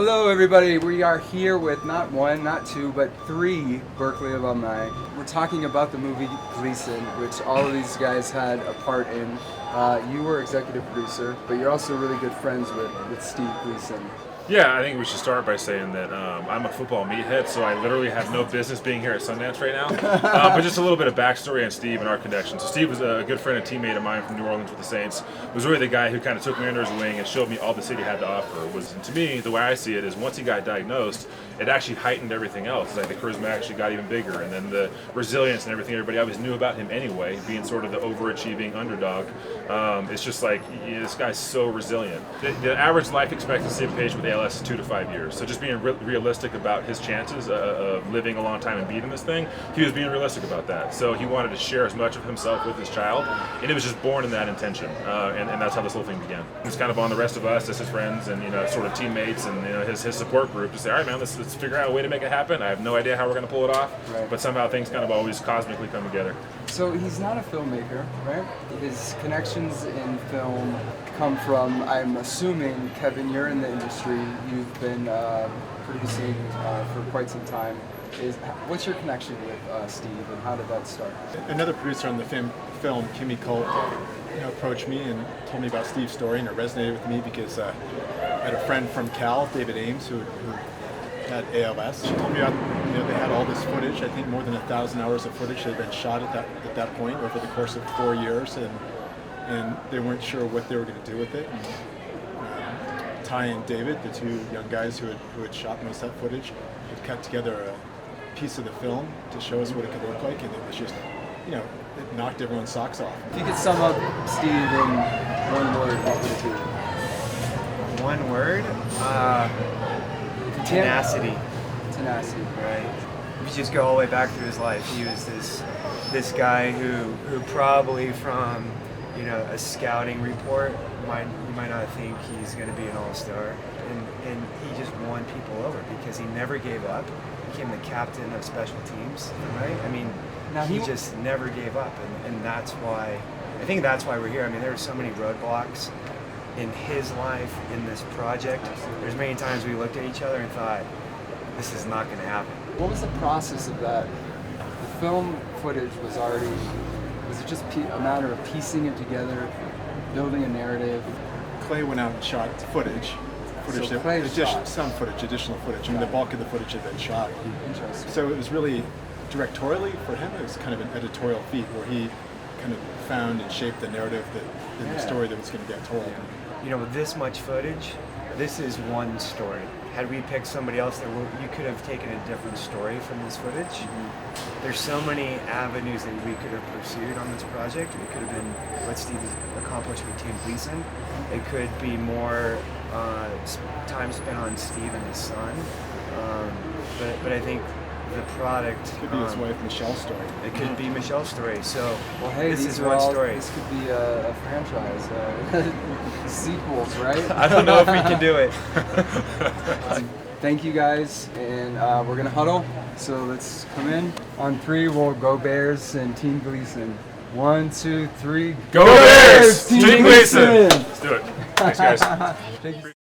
Hello everybody, we are here with not one, not two, but three Berkeley alumni. We're talking about the movie Gleason, which all of these guys had a part in. You were executive producer, but you're also really good friends with Steve Gleason. Yeah, I think we should start by saying that I'm a football meathead, so I literally have no business being here at Sundance right now. But just a little bit of backstory on Steve and our connection. So Steve was a good friend and teammate of mine from New Orleans with the Saints. Was really the guy who kind of took me under his wing and showed me all the city had to offer. And to me, the way I see it is once he got diagnosed, it actually heightened everything else. Like the charisma actually got even bigger, and then the resilience and everything everybody always knew about him anyway, being sort of the overachieving underdog. It's just like, this guy's so resilient. The average life expectancy of a patient with ALS is 2 to 5 years. So just being realistic about his chances of living a long time and beating this thing, he was being realistic about that. So he wanted to share as much of himself with his child, and it was just born in that intention. And that's how this whole thing began. It's kind of on the rest of us as his friends and sort of teammates and his support group to say, all right, man, let's figure out a way to make it happen. I have no idea how we're going to pull it off, but somehow things kind of always cosmically come together. So he's not a filmmaker, right? His connections in film come from, I'm assuming, Kevin, you're in the industry, you've been producing for quite some time. What's your connection with Steve, and how did that start? Another producer on the film, Kimmy Colt, approached me and told me about Steve's story, and it resonated with me because I had a friend from Cal, David Ames, who had ALS. She told me about, they had all this footage, I think more than 1,000 hours of footage that had been shot at that point over the course of 4 years, and they weren't sure what they were going to do with it. And, Ty and David, the two young guys who had shot most of that footage, had cut together a piece of the film to show us what it could look like, and it was just, it knocked everyone's socks off. If you could sum up Steve in one word, what would it be? One word? Tenacity. Tenacity. Right. If you just go all the way back through his life, he was this guy who probably from a scouting report you might not think he's going to be an all-star, and he just won people over because he never gave up. He became the captain of special teams, right? I mean, he just never gave up, and that's why we're here. I mean, there are so many roadblocks in his life, in this project. There's many times we looked at each other and thought, this is not going to happen. What was the process of that? The film footage was it just a matter of piecing it together, building a narrative? Clay went out and shot footage. Some footage, additional footage. I mean, the bulk of the footage had been shot. Interesting. So it was really, directorially for him, it was kind of an editorial feat where he kind of found and shaped the narrative the story that was going to get told. With this much footage, this is one story. Had we picked somebody else, you could have taken a different story from this footage. Mm-hmm. There's so many avenues that we could have pursued on this project. It could have been what Steve has accomplished with Team Gleason. It could be more time spent on Steve and his son. But I think the product could be his wife Michelle's story. It could be Michelle's story. So this is one story. This could be a franchise, sequels, right? I don't know if we can do it. Thank you guys, and we're gonna huddle. So let's come in. On 3, we'll go Bears and Team Gleason. 1, 2, 3, go Bears! Team Gleason! Let's do it. Thanks, guys. Thank you.